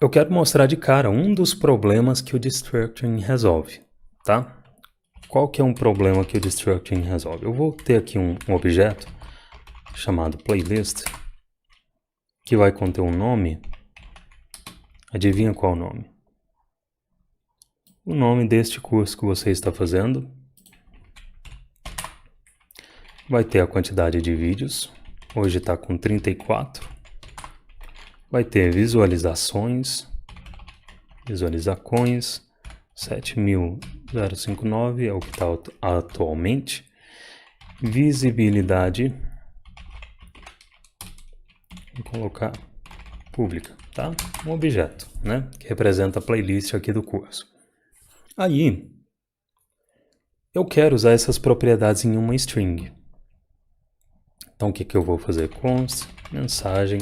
Eu quero mostrar de cara um dos problemas que o Destructuring resolve, tá? Qual que é um problema que o Destructuring resolve? Eu vou ter aqui um objeto chamado playlist, que vai conter um nome. Adivinha qual o nome? O nome deste curso que você está fazendo. Vai ter a quantidade de vídeos. Hoje está com 34. Vai ter visualizações. 7.059 é o que está atualmente. Visibilidade. Vou colocar pública, tá? Um objeto, né? Que representa a playlist aqui do curso. Aí, eu quero usar essas propriedades em uma string. Então, o que eu vou fazer? Const, mensagem,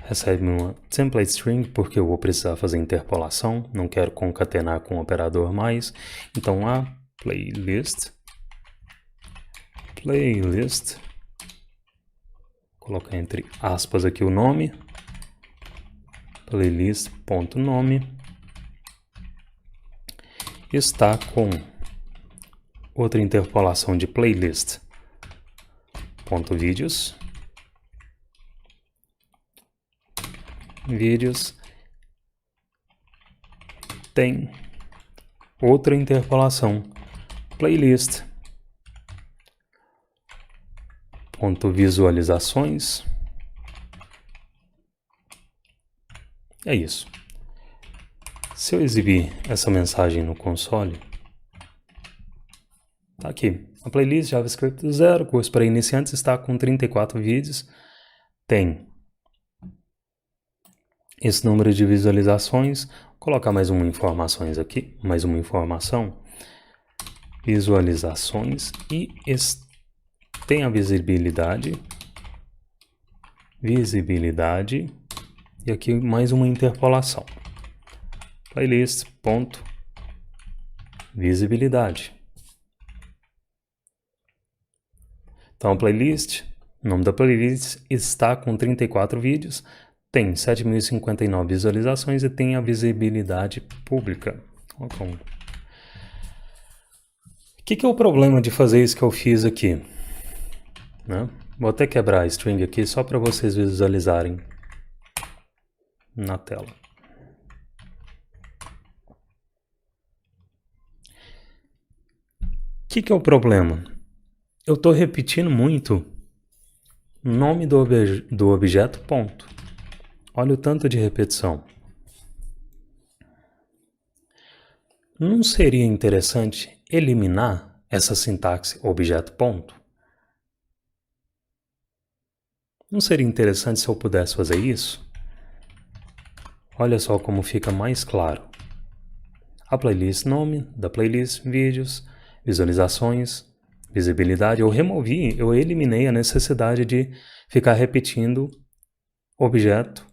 recebe uma template string, porque eu vou precisar fazer interpolação, não quero concatenar com o operador mais. Então, a playlist, colocar entre aspas aqui o nome, playlist.nome, está com outra interpolação de playlist.vídeos, vídeos tem outra interpolação, playlist.visualizações. É isso. Se eu exibir essa mensagem no console, tá aqui. A playlist JavaScript 0, curso para iniciantes, está com 34 vídeos. Tem esse número de visualizações. Vou colocar mais uma informação aqui, mais uma informação. Visualizações e tem a visibilidade. E aqui mais uma interpolação. Playlist.visibilidade. Então, a playlist, o nome da playlist está com 34 vídeos, tem 7.059 visualizações e tem a visibilidade pública. O que é o problema de fazer isso que eu fiz aqui? Né? Vou até quebrar a string aqui só para vocês visualizarem na tela. O que é o problema? Eu estou repetindo muito o nome do objeto, ponto. Olha o tanto de repetição. Não seria interessante eliminar essa sintaxe objeto, ponto? Não seria interessante se eu pudesse fazer isso? Olha só como fica mais claro. A playlist, nome da playlist, vídeos, visualizações, visibilidade. Eu eliminei a necessidade de ficar repetindo objeto,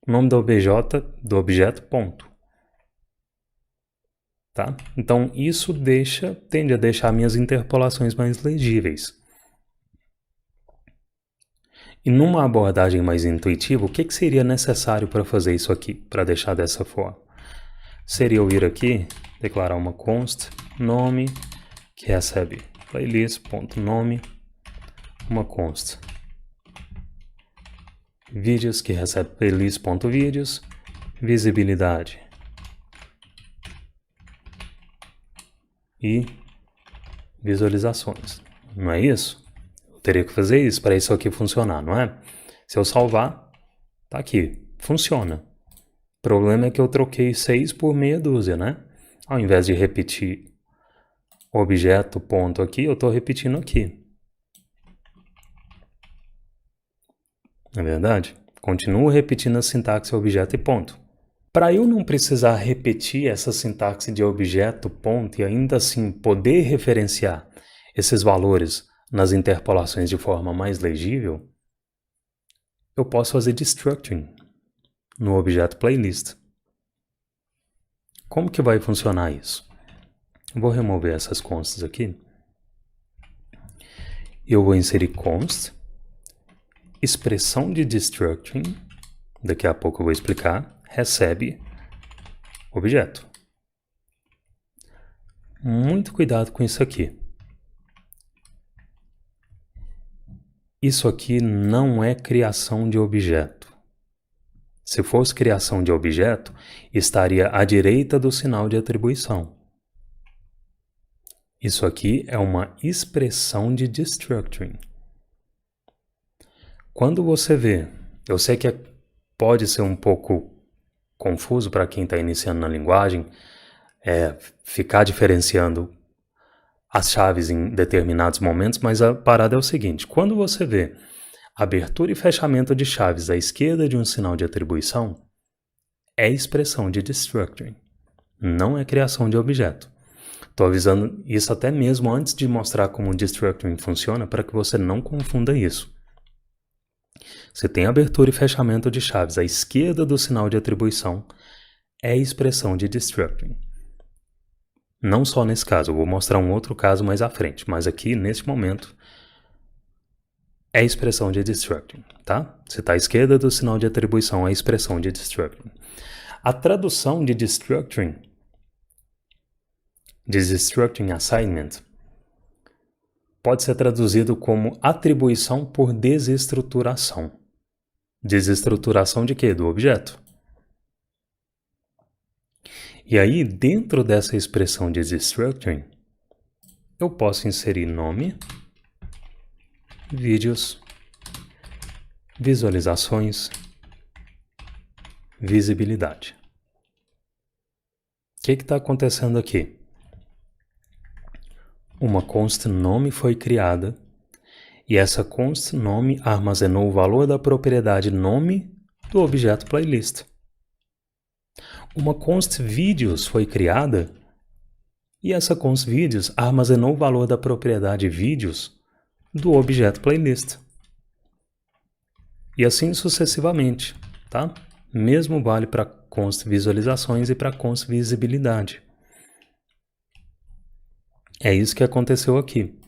nome do objeto, ponto. Tá? Então, isso tende a deixar minhas interpolações mais legíveis. E numa abordagem mais intuitiva, o que seria necessário para fazer isso aqui, para deixar dessa forma? Seria eu ir aqui, declarar uma const, nome, que recebe playlist.nome, uma const, vídeos, que recebe playlist.vídeos, visibilidade e visualizações. Não é isso? Eu teria que fazer isso para isso aqui funcionar, não é? Se eu salvar, tá aqui, funciona. O problema é que eu troquei 6 por meia dúzia, né? Ao invés de repetir objeto, ponto aqui, eu estou repetindo aqui. Não é verdade? Continuo repetindo a sintaxe objeto e ponto. Para eu não precisar repetir essa sintaxe de objeto, ponto, e ainda assim poder referenciar esses valores nas interpolações de forma mais legível, eu posso fazer destructuring no objeto playlist. Como que vai funcionar isso? Eu vou remover essas consts aqui. Eu vou inserir const, expressão de destructuring, daqui a pouco eu vou explicar, recebe objeto. Muito cuidado com isso aqui. Isso aqui não é criação de objeto. Se fosse criação de objeto, estaria à direita do sinal de atribuição. Isso aqui é uma expressão de destructuring. Quando você vê, eu sei que pode ser um pouco confuso para quem está iniciando na linguagem, ficar diferenciando as chaves em determinados momentos, mas a parada é o seguinte: quando você vê abertura e fechamento de chaves à esquerda de um sinal de atribuição, é expressão de destructuring, não é criação de objeto. Estou avisando isso até mesmo antes de mostrar como o destructuring funciona, para que você não confunda isso. Você tem abertura e fechamento de chaves à esquerda do sinal de atribuição, é expressão de destructuring. Não só nesse caso, eu vou mostrar um outro caso mais à frente, mas aqui, nesse momento, é expressão de destructuring, tá? Se está à esquerda do sinal de atribuição, é expressão de destructuring. A tradução de destructuring assignment, pode ser traduzido como atribuição por desestruturação. Desestruturação de quê? Do objeto. E aí, dentro dessa expressão de destructuring, eu posso inserir nome, vídeos, visualizações, visibilidade. O que está acontecendo aqui? Uma const nome foi criada e essa const nome armazenou o valor da propriedade nome do objeto playlist. Uma const vídeos foi criada e essa const vídeos armazenou o valor da propriedade vídeos do objeto playlist. E assim sucessivamente, tá? Mesmo vale para const visualizações e para const visibilidade. É isso que aconteceu aqui.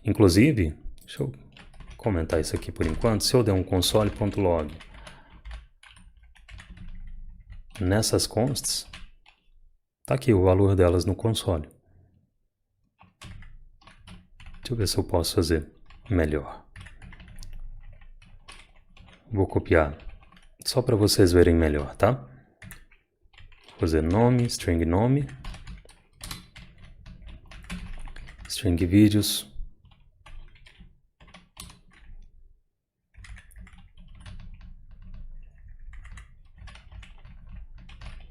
Inclusive, deixa eu comentar isso aqui por enquanto. Se eu der um console.log nessas consts, tá aqui o valor delas no console. Deixa eu ver se eu posso fazer melhor. Vou copiar só para vocês verem melhor, tá? Vou fazer nome, string vídeos,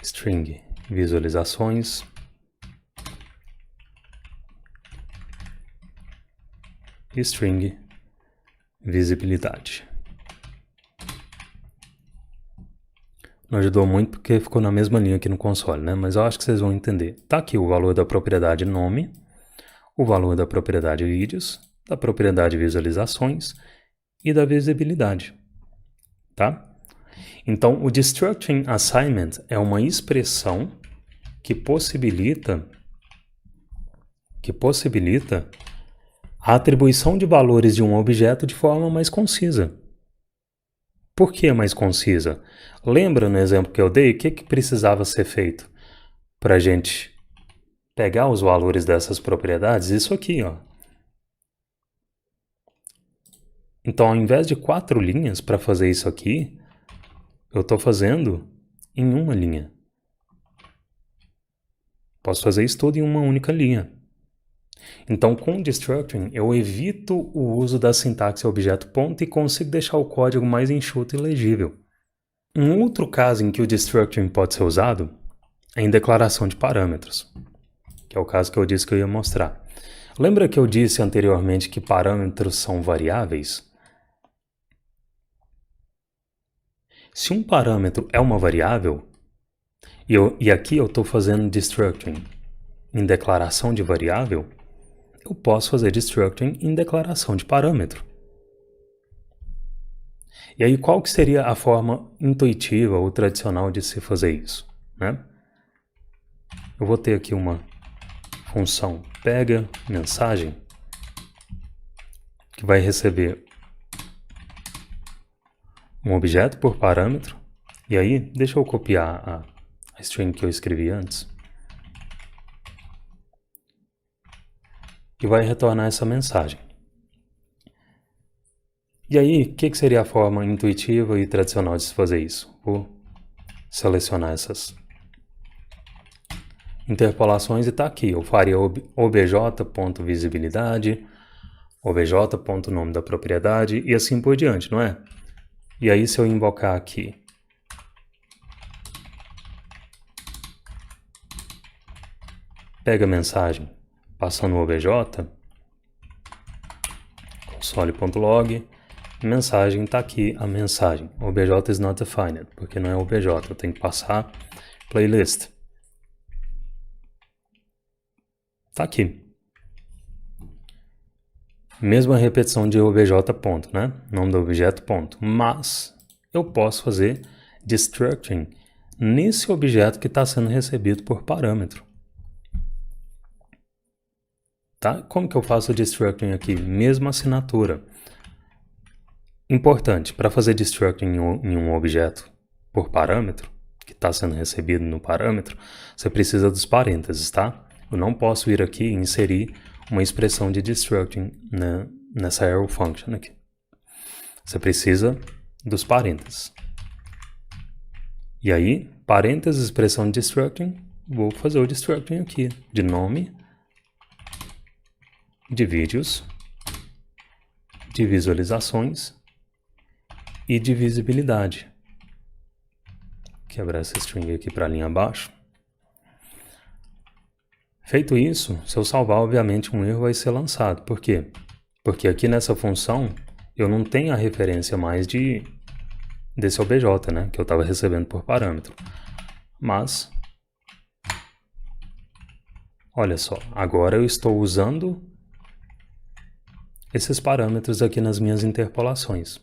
string visualizações, e string visibilidade. Não ajudou muito porque ficou na mesma linha aqui no console, né? Mas eu acho que vocês vão entender. Tá aqui o valor da propriedade nome, o valor da propriedade vídeos, da propriedade visualizações e da visibilidade, tá? Então, o destructuring assignment é uma expressão que possibilita a atribuição de valores de um objeto de forma mais concisa. Por que mais concisa? Lembra no exemplo que eu dei o que precisava ser feito para a gente pegar os valores dessas propriedades? Isso aqui, ó. Então, ao invés de 4 linhas para fazer isso aqui, eu estou fazendo em uma linha. Posso fazer isso tudo em uma única linha. Então, com o destructuring, eu evito o uso da sintaxe objeto ponto e consigo deixar o código mais enxuto e legível. Um outro caso em que o destructuring pode ser usado é em declaração de parâmetros, que é o caso que eu disse que eu ia mostrar. Lembra que eu disse anteriormente que parâmetros são variáveis? Se um parâmetro é uma variável, e aqui eu estou fazendo destructuring em declaração de variável, eu posso fazer destructuring em declaração de parâmetro. E aí, qual que seria a forma intuitiva ou tradicional de se fazer isso, né? Eu vou ter aqui uma função pega mensagem que vai receber um objeto por parâmetro E aí, deixa eu copiar a string que eu escrevi antes. E vai retornar essa mensagem. E aí, o que seria a forma intuitiva e tradicional de se fazer isso? Vou selecionar essas interpolações e está aqui. Eu faria obj.visibilidade, obj.nome da propriedade e assim por diante, não é? E aí, se eu invocar aqui pega a mensagem, passando o obj, console.log, mensagem, está aqui a mensagem. Obj is not defined, porque não é obj, eu tenho que passar playlist. Está aqui. Mesma repetição de obj ponto, né? Nome do objeto ponto. Mas eu posso fazer destructing nesse objeto que está sendo recebido por parâmetro. Tá? Como que eu faço o destructing aqui? Mesma assinatura. Importante, para fazer destructing em um objeto por parâmetro, que está sendo recebido no parâmetro, você precisa dos parênteses, tá? Eu não posso ir aqui e inserir uma expressão de destructing nessa arrow function aqui. Você precisa dos parênteses. E aí, parênteses, expressão de destructing, vou fazer o destructing aqui, de nome, de vídeos, de visualizações e de visibilidade. Quebrar essa string aqui para a linha abaixo. Feito isso, se eu salvar, obviamente um erro vai ser lançado. Por quê? Porque aqui nessa função eu não tenho a referência mais desse obj, né, que eu estava recebendo por parâmetro. Mas, olha só, agora eu estou usando esses parâmetros aqui nas minhas interpolações.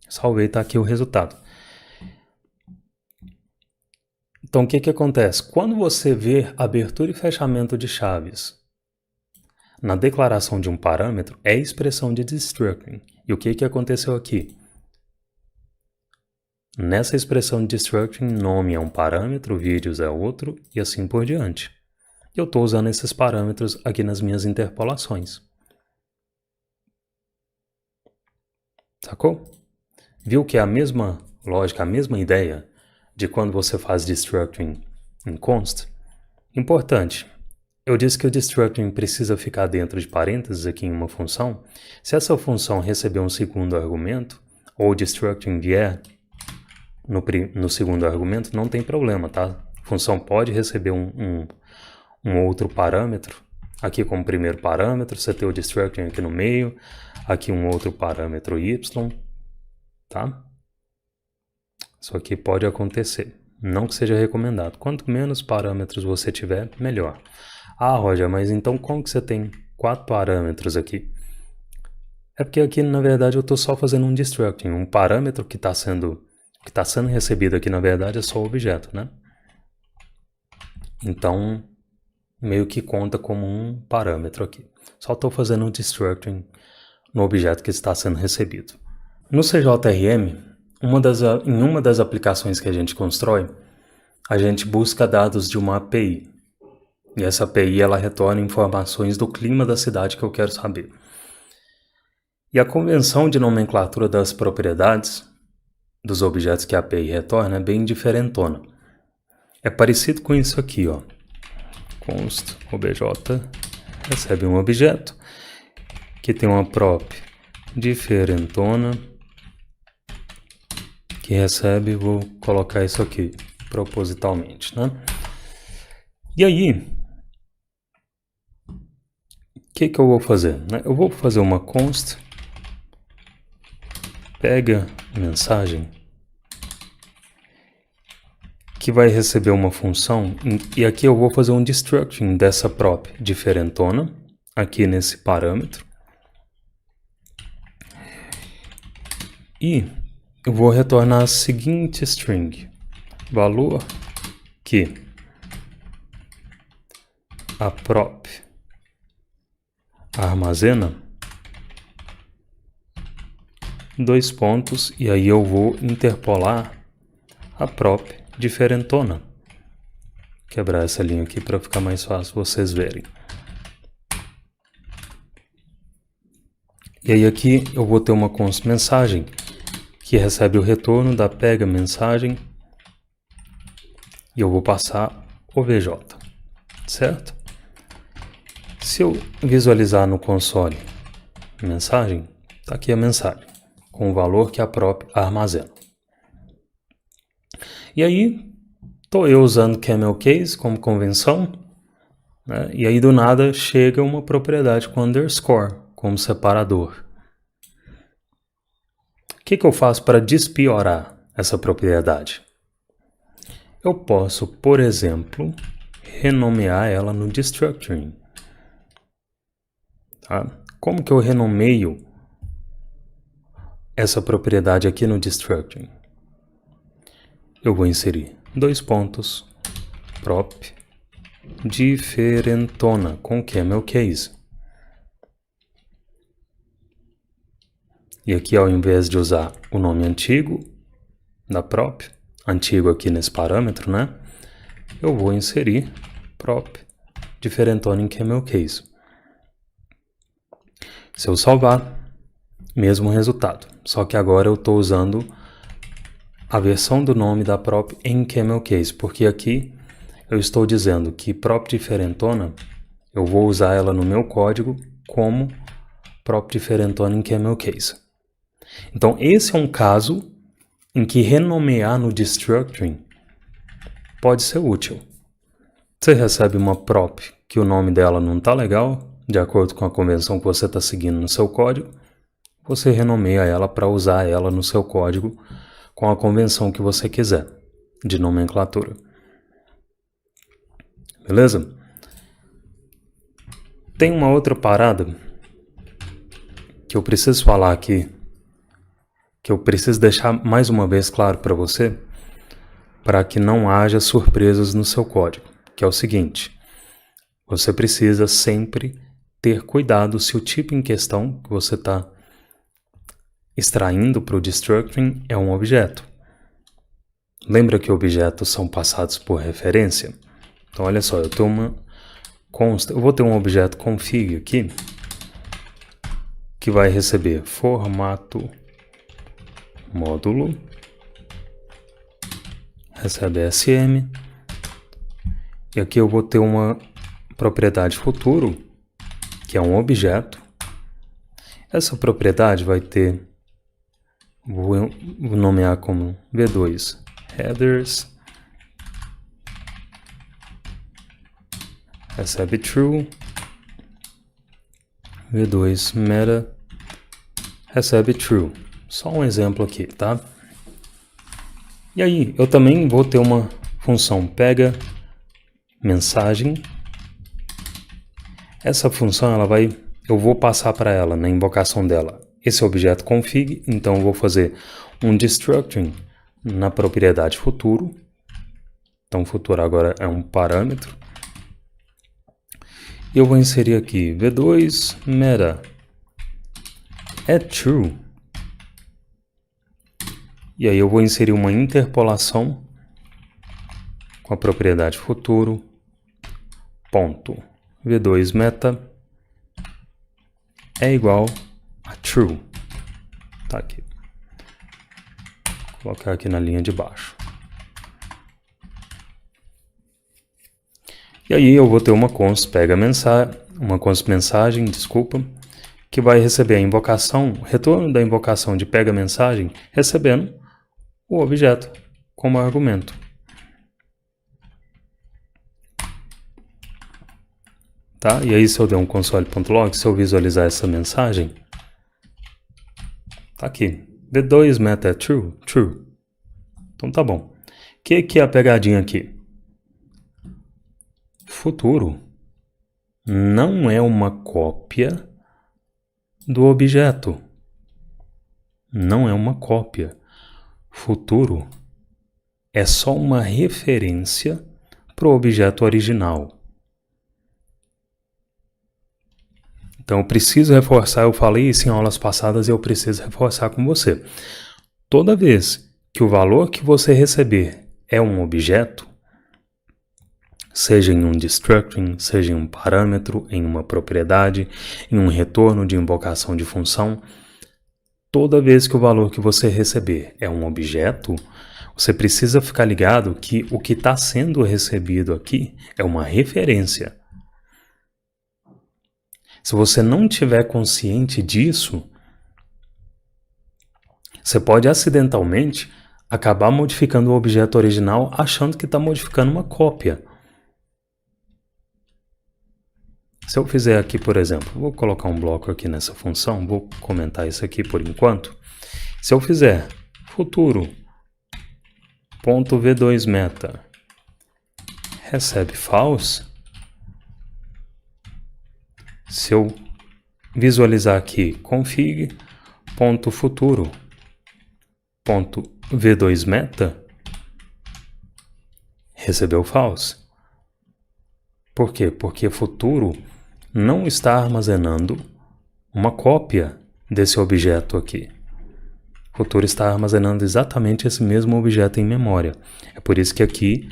Salvei, está aqui o resultado. Então, o que acontece? Quando você vê abertura e fechamento de chaves na declaração de um parâmetro, é expressão de destructing. E o que aconteceu aqui? Nessa expressão de destructing, nome é um parâmetro, vídeos é outro, e assim por diante. Eu estou usando esses parâmetros aqui nas minhas interpolações. Sacou? Viu que é a mesma lógica, a mesma ideia de quando você faz destructing em const? Importante, eu disse que o destructing precisa ficar dentro de parênteses aqui em uma função. Se essa função receber um segundo argumento, ou o destructing vier no segundo argumento, não tem problema, tá? A função pode receber um outro parâmetro, aqui como primeiro parâmetro, você tem o destructing aqui no meio, aqui um outro parâmetro y, tá? Isso aqui pode acontecer, não que seja recomendado. Quanto menos parâmetros você tiver, melhor. Ah, Roger, mas então como que você tem 4 parâmetros aqui? É porque aqui, na verdade, eu estou só fazendo um destructing. Um parâmetro que está sendo recebido aqui, na verdade, é só o objeto, né? Então, meio que conta como um parâmetro aqui. Só estou fazendo um destructing no objeto que está sendo recebido. No CJRM, em uma das aplicações que a gente constrói, a gente busca dados de uma API. E essa API ela retorna informações do clima da cidade que eu quero saber. E a convenção de nomenclatura das propriedades dos objetos que a API retorna é bem diferentona. É parecido com isso aqui, ó. Const obj recebe um objeto que tem uma prop diferentona que recebe, vou colocar isso aqui propositalmente, né? E aí, o que eu vou fazer? Eu vou fazer uma const pega mensagem que vai receber uma função e aqui eu vou fazer um destructing dessa prop diferentona aqui nesse parâmetro e eu vou retornar a seguinte string, valor que a prop armazena 2 pontos e aí eu vou interpolar a prop diferentona. Vou quebrar essa linha aqui para ficar mais fácil vocês verem. E aí aqui eu vou ter uma const mensagem que recebe o retorno da pega mensagem e eu vou passar obj, certo? Se eu visualizar no console mensagem, está aqui a mensagem com o valor que a prop armazena. E aí estou eu usando camel case como convenção, né? E aí do nada chega uma propriedade com underscore como separador. O que eu faço para despiorar essa propriedade? Eu posso, por exemplo, renomear ela no destructuring. Tá? Como que eu renomeio essa propriedade aqui no destructuring? Eu vou inserir dois pontos, prop diferentona com camel case. E aqui, ao invés de usar o nome antigo da prop, antigo aqui nesse parâmetro, né? Eu vou inserir prop diferentona em camel case. Se eu salvar, mesmo resultado. Só que agora eu estou usando a versão do nome da prop em camel case, porque aqui eu estou dizendo que prop diferentona, eu vou usar ela no meu código como prop diferentona em camel case. Então esse é um caso em que renomear no destructuring pode ser útil. Você recebe uma prop que o nome dela não está legal, de acordo com a convenção que você está seguindo no seu código, você renomeia ela para usar ela no seu código com a convenção que você quiser, de nomenclatura. Beleza? Tem uma outra parada que eu preciso falar aqui, que eu preciso deixar mais uma vez claro para você, para que não haja surpresas no seu código, que é o seguinte: você precisa sempre ter cuidado se o tipo em questão que você está extraindo para o destructuring é um objeto. Lembra que objetos são passados por referência? Então olha só, eu tenho uma const, eu vou ter um objeto config aqui que vai receber formato módulo, recebe SM, e aqui eu vou ter uma propriedade futuro, que é um objeto. Essa propriedade vai ter, vou nomear como v2 headers, recebe true, v2 meta, recebe true. Só um exemplo aqui, tá? E aí, eu também vou ter uma função pega mensagem. Essa função, eu vou passar para ela, na invocação dela, esse objeto config, então eu vou fazer um destructuring na propriedade futuro. Então, futuro agora é um parâmetro. E eu vou inserir aqui v2 meta é true. E aí eu vou inserir uma interpolação com a propriedade futuro, ponto, v2 meta é igual a true. Tá aqui. Vou colocar aqui na linha de baixo. E aí eu vou ter uma const pega mensagem, que vai receber a invocação, retorno da invocação de pega mensagem, recebendo o objeto como argumento. Tá? E aí se eu der um console.log, se eu visualizar essa mensagem, tá aqui, v2 meta é true, true. Então tá bom. O que é a pegadinha aqui? Futuro não é uma cópia do objeto. Não é uma cópia. Futuro é só uma referência para o objeto original. Então eu preciso reforçar, eu falei isso em aulas passadas e eu preciso reforçar com você. Toda vez que o valor que você receber é um objeto, seja em um destructing, seja em um parâmetro, em uma propriedade, em um retorno de invocação de função, toda vez que o valor que você receber é um objeto, você precisa ficar ligado que o que está sendo recebido aqui é uma referência. Se você não tiver consciente disso, você pode acidentalmente acabar modificando o objeto original achando que está modificando uma cópia. Se eu fizer aqui, por exemplo, vou colocar um bloco aqui nessa função, vou comentar isso aqui por enquanto. Se eu fizer futuro.v2meta recebe false, se eu visualizar aqui config.futuro.v2meta recebeu false. Por quê? Porque futuro não está armazenando uma cópia desse objeto aqui. Futuro está armazenando exatamente esse mesmo objeto em memória. É por isso que aqui,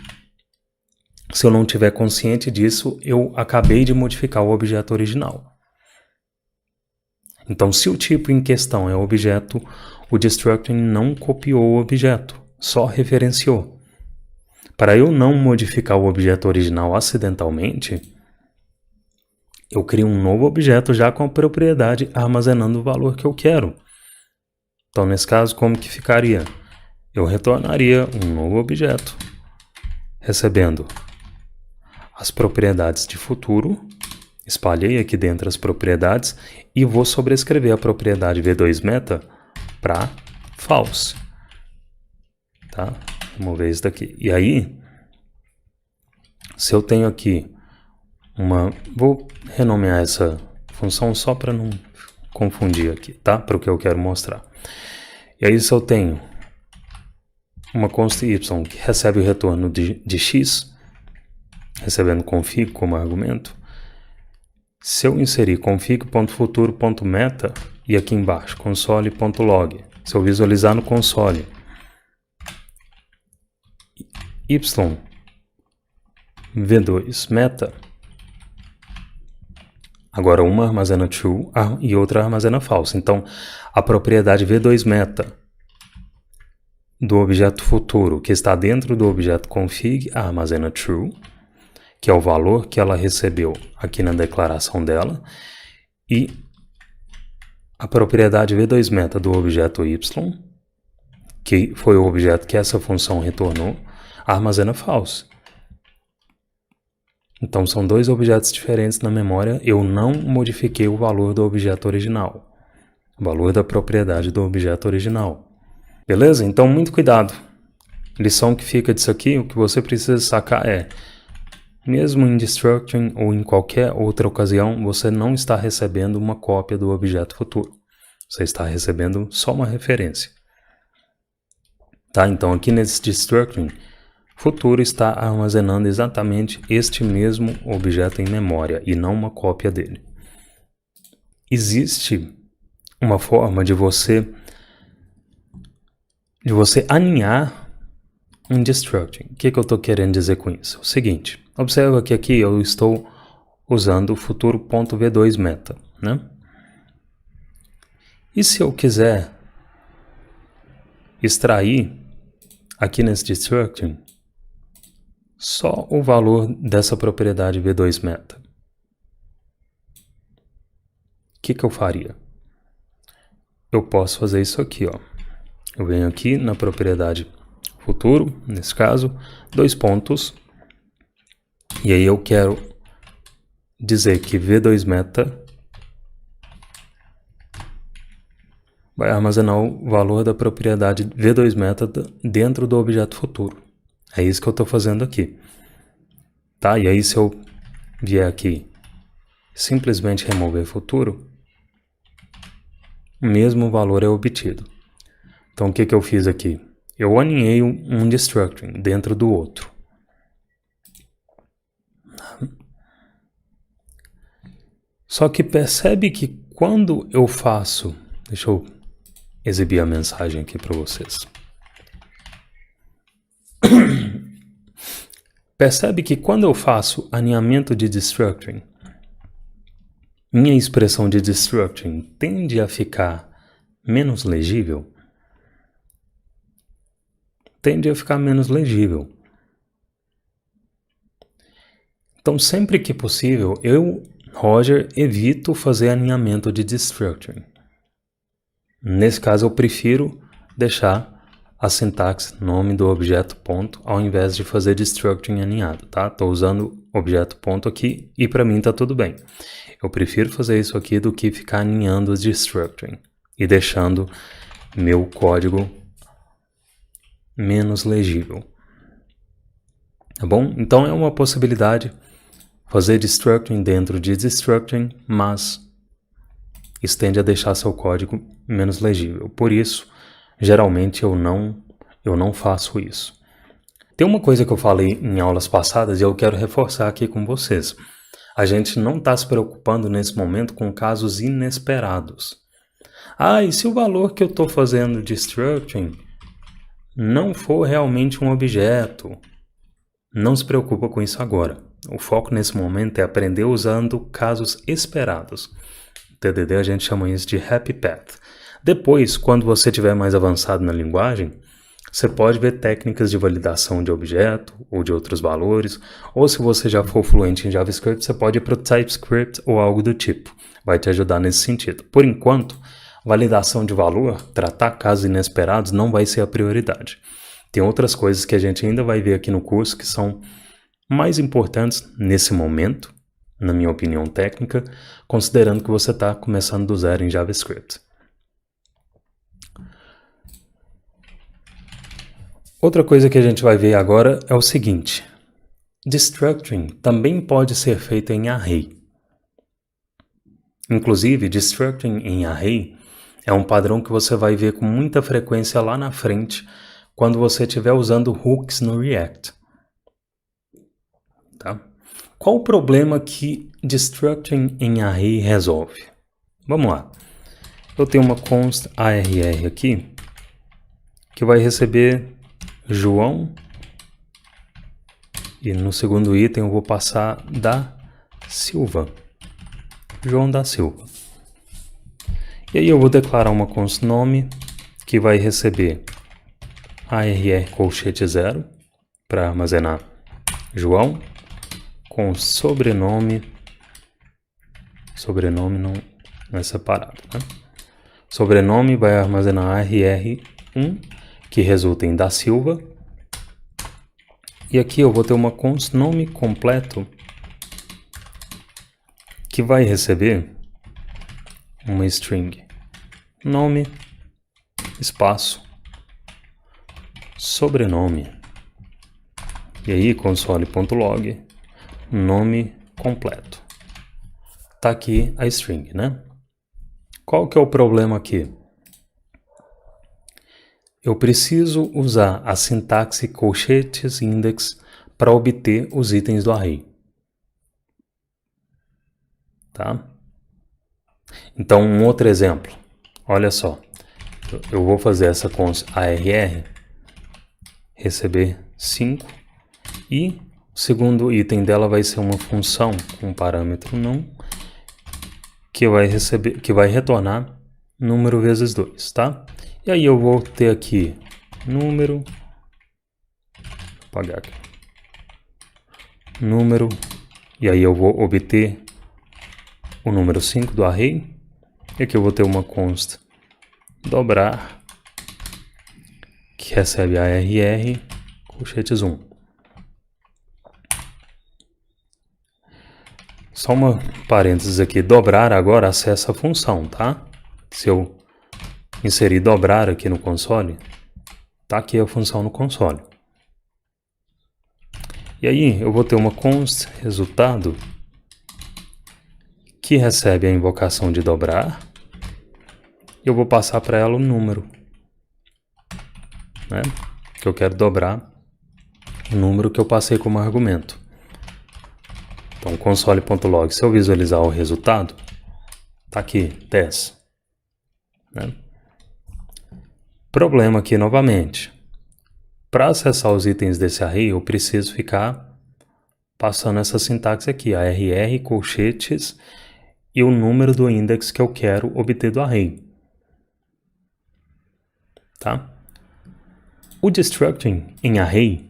se eu não tiver consciente disso, eu acabei de modificar o objeto original. Então, se o tipo em questão é objeto, o destructing não copiou o objeto, só referenciou. Para eu não modificar o objeto original acidentalmente, eu crio um novo objeto já com a propriedade armazenando o valor que eu quero. Então, nesse caso, como que ficaria? Eu retornaria um novo objeto, recebendo as propriedades de futuro, espalhei aqui dentro as propriedades e vou sobrescrever a propriedade v2meta para false. Tá? Remover isso daqui. E aí, se eu tenho aqui vou renomear essa função só para não confundir aqui, tá? Para o que eu quero mostrar. E aí, se eu tenho uma const y que recebe o retorno de x, recebendo config como argumento, se eu inserir config.futuro.meta e aqui embaixo console.log, se eu visualizar no console y v2meta, agora uma armazena true e outra armazena false. Então, a propriedade v2meta do objeto futuro que está dentro do objeto config armazena true, que é o valor que ela recebeu aqui na declaração dela, e a propriedade v2meta do objeto y, que foi o objeto que essa função retornou, armazena false. Então, são dois objetos diferentes na memória. Eu não modifiquei o valor do objeto original, o valor da propriedade do objeto original. Beleza? Então, muito cuidado. Lição que fica disso aqui, o que você precisa sacar é, mesmo em destructing ou em qualquer outra ocasião, você não está recebendo uma cópia do objeto futuro. Você está recebendo só uma referência. Tá? Então, aqui nesse destructing, futuro está armazenando exatamente este mesmo objeto em memória e não uma cópia dele. Existe uma forma de você aninhar um destructing. O que eu estou querendo dizer com isso? O seguinte, observa que aqui eu estou usando o futuro.v2meta, né? E se eu quiser extrair aqui nesse destructing só o valor dessa propriedade v2meta, o que eu faria? Eu posso fazer isso aqui, ó. Eu venho aqui na propriedade futuro, nesse caso, 2 pontos, e aí eu quero dizer que v2meta vai armazenar o valor da propriedade v2meta dentro do objeto futuro. É isso que eu estou fazendo aqui. Tá? E aí, se eu vier aqui simplesmente remover futuro, o mesmo valor é obtido. Então, o que eu fiz aqui? Eu aninhei um destructing dentro do outro. Só que percebe que quando eu faço... Deixa eu exibir a mensagem aqui para vocês. Percebe que quando eu faço alinhamento de destructuring, minha expressão de destructuring tende a ficar menos legível? Tende a ficar menos legível. Então, sempre que possível, eu, Roger, evito fazer alinhamento de destructuring. Nesse caso, eu prefiro deixar a sintaxe nome do objeto ponto ao invés de fazer destructuring alinhado, tá? Estou usando objeto ponto aqui e para mim tá tudo bem. Eu prefiro fazer isso aqui do que ficar alinhando o destructuring e deixando meu código menos legível. Tá bom? Então é uma possibilidade fazer destructuring dentro de destructuring, mas isso tende a deixar seu código menos legível. Por isso, geralmente eu não faço isso. Tem uma coisa que eu falei em aulas passadas e eu quero reforçar aqui com vocês. A gente não está se preocupando nesse momento com casos inesperados. E se o valor que eu estou fazendo de structuring não for realmente um objeto? Não se preocupa com isso agora. O foco nesse momento é aprender usando casos esperados. TDD a gente chama isso de Happy Path. Depois, quando você estiver mais avançado na linguagem, você pode ver técnicas de validação de objeto ou de outros valores, ou se você já for fluente em JavaScript, você pode ir para o TypeScript ou algo do tipo. Vai te ajudar nesse sentido. Por enquanto, validação de valor, tratar casos inesperados não vai ser a prioridade. Tem outras coisas que a gente ainda vai ver aqui no curso que são mais importantes nesse momento, na minha opinião técnica, considerando que você está começando do zero em JavaScript. Outra coisa que a gente vai ver agora é o seguinte. Destructuring também pode ser feito em array. Inclusive, destructuring em array é um padrão que você vai ver com muita frequência lá na frente quando você estiver usando hooks no React. Tá? Qual o problema que destructuring em array resolve? Vamos lá. Eu tenho uma const arr aqui que vai receber João e no segundo item eu vou passar da Silva. João da Silva. E aí eu vou declarar uma const nome que vai receber arr colchete 0 para armazenar João com sobrenome não é separado, né? Sobrenome vai armazenar arr1 que resulta em da Silva. E aqui eu vou ter uma const nome completo que vai receber uma string nome, espaço, sobrenome. E aí console.log, nome completo. Tá aqui a string, né? Qual que é o problema aqui? Eu preciso usar a sintaxe colchetes index para obter os itens do array. Tá? Então, um outro exemplo. Olha só. Eu vou fazer essa const arr, receber 5, e o segundo item dela vai ser uma função com parâmetro não, que vai retornar número vezes 2, tá? E aí eu vou ter aqui número, vou apagar aqui, número, e aí eu vou obter o número 5 do array, e aqui eu vou ter uma const dobrar, que recebe arr, colchetes 1. Só uma parênteses aqui, dobrar agora acessa a função, tá? Se eu inserir dobrar aqui no console, tá aqui a função no console. E aí eu vou ter uma const resultado que recebe a invocação de dobrar. E eu vou passar para ela o número, né? Que eu quero dobrar o número que eu passei como argumento. Então console.log, se eu visualizar o resultado, tá aqui 10, né? Problema aqui novamente. Para acessar os itens desse array, eu preciso ficar passando essa sintaxe aqui, ARR, colchetes e o número do index que eu quero obter do array. Tá? O destructuring em array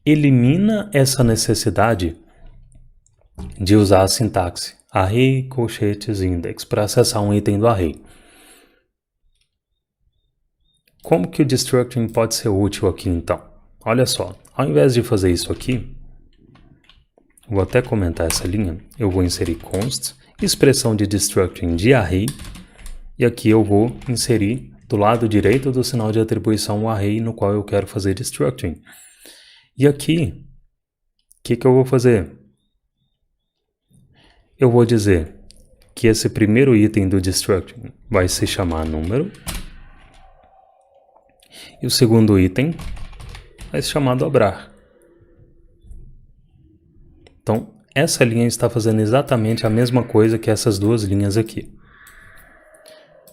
elimina essa necessidade de usar a sintaxe array, colchetes, index para acessar um item do array. Como que o destructuring pode ser útil aqui então? Olha só, ao invés de fazer isso aqui, vou até comentar essa linha, eu vou inserir const, expressão de destructuring de array, e aqui eu vou inserir do lado direito do sinal de atribuição o array no qual eu quero fazer destructuring. E aqui, o que eu vou fazer? Eu vou dizer que esse primeiro item do destructuring vai se chamar número, e o segundo item vai se chamar dobrar. Então, essa linha está fazendo exatamente a mesma coisa que essas duas linhas aqui.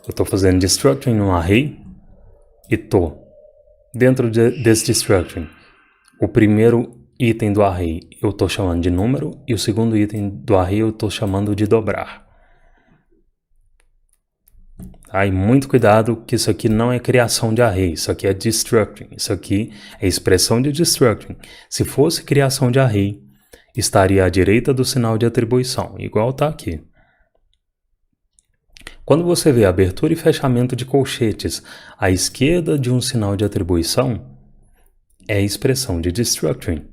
Eu estou fazendo destructuring no array e estou dentro desse destructuring. O primeiro item do array eu estou chamando de número e o segundo item do array eu estou chamando de dobrar. Tá? E muito cuidado que isso aqui não é criação de array, isso aqui é destructuring, isso aqui é expressão de destructuring. Se fosse criação de array, estaria à direita do sinal de atribuição, igual está aqui. Quando você vê abertura e fechamento de colchetes à esquerda de um sinal de atribuição, é a expressão de destructuring.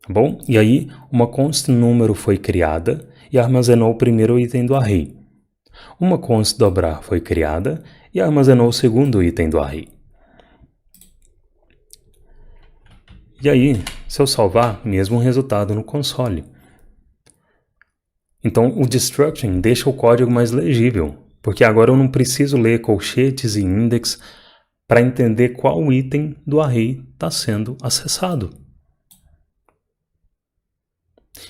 Bom, e aí uma const número foi criada e armazenou o primeiro item do array. Uma const dobrar foi criada e armazenou o segundo item do array. E aí, se eu salvar, mesmo resultado no console. Então, o destructuring deixa o código mais legível, porque agora eu não preciso ler colchetes e index para entender qual item do array está sendo acessado.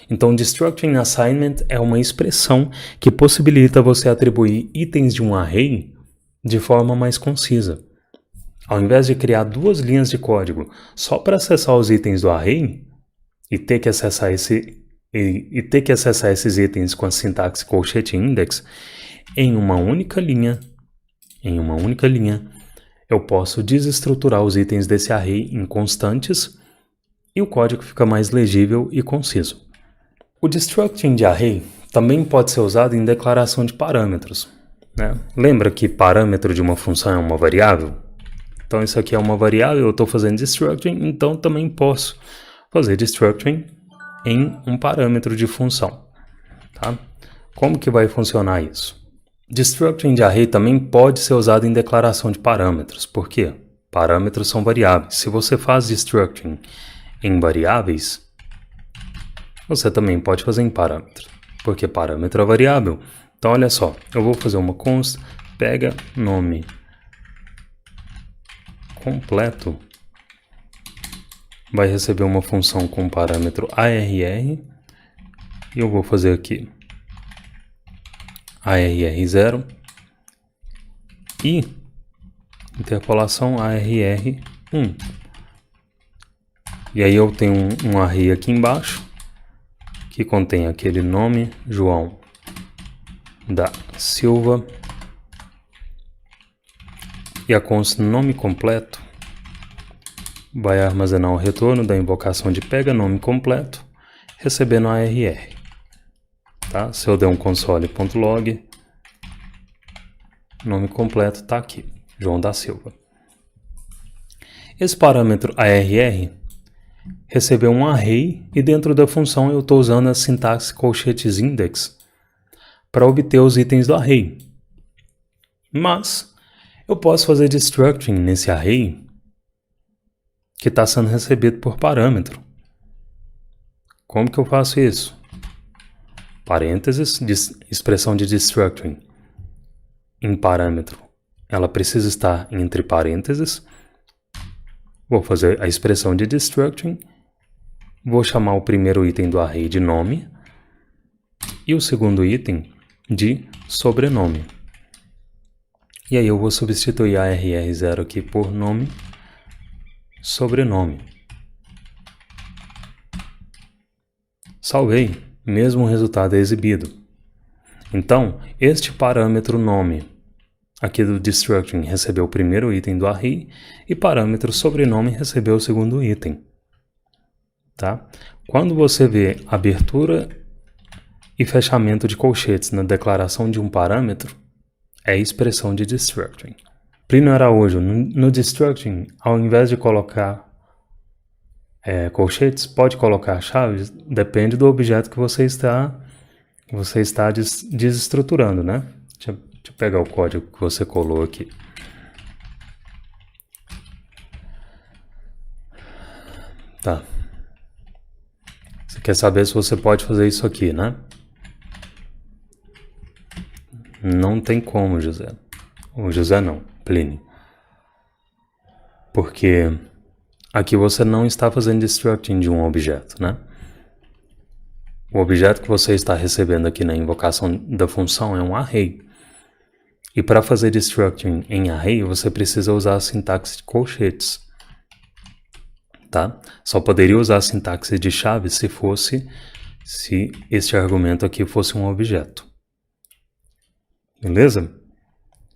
Então, Destructuring Assignment é uma expressão que possibilita você atribuir itens de um array de forma mais concisa. Ao invés de criar duas linhas de código só para acessar os itens do array e ter que acessar esses itens com a sintaxe colchete index, em uma única linha, eu posso desestruturar os itens desse array em constantes e o código fica mais legível e conciso. O destructuring de array também pode ser usado em declaração de parâmetros, né? Lembra que parâmetro de uma função é uma variável? Então isso aqui é uma variável, eu estou fazendo destructuring, então também posso fazer destructuring em um parâmetro de função. Tá? Como que vai funcionar isso? Destructuring de array também pode ser usado em declaração de parâmetros. Por quê? Parâmetros são variáveis. Se você faz destructuring em variáveis, você também pode fazer em parâmetro, porque parâmetro é variável. Então olha só, eu vou fazer uma const, pega nome completo, vai receber uma função com parâmetro ARR, e eu vou fazer aqui ARR0 e interpolação ARR1. E aí eu tenho um array aqui embaixo que contém aquele nome João da Silva e a const nome completo vai armazenar o retorno da invocação de pega nome completo recebendo a ARR. Tá? Se eu der um console.log, nome completo está aqui, João da Silva. Esse parâmetro ARR recebeu um array e dentro da função eu estou usando a sintaxe colchetes index para obter os itens do array. Mas eu posso fazer destructuring nesse array que está sendo recebido por parâmetro. Como que eu faço isso? Parênteses, expressão de destructuring em parâmetro. Ela precisa estar entre parênteses. Vou fazer a expressão de destructuring. Vou chamar o primeiro item do array de nome e o segundo item de sobrenome. E aí eu vou substituir a ARR0 aqui por nome, sobrenome. salvei, mesmo o resultado é exibido. Então, este parâmetro nome aqui do destructuring recebeu o primeiro item do array e parâmetro sobrenome recebeu o segundo item. Tá? Quando você vê abertura e fechamento de colchetes na declaração de um parâmetro, é expressão de destructuring. Plínio Araújo, no destructuring, ao invés de colocar colchetes, pode colocar chaves? Depende do objeto que você está desestruturando, né? Deixa eu pegar o código que você colou aqui. Tá. Você quer saber se você pode fazer isso aqui, né? Não tem como, José. O José não, Plínio. Porque aqui você não está fazendo destructuring de um objeto, né? O objeto que você está recebendo aqui na invocação da função é um array. E para fazer destructuring em array, você precisa usar a sintaxe de colchetes. Tá? Só poderia usar a sintaxe de chave se este argumento aqui fosse um objeto. Beleza?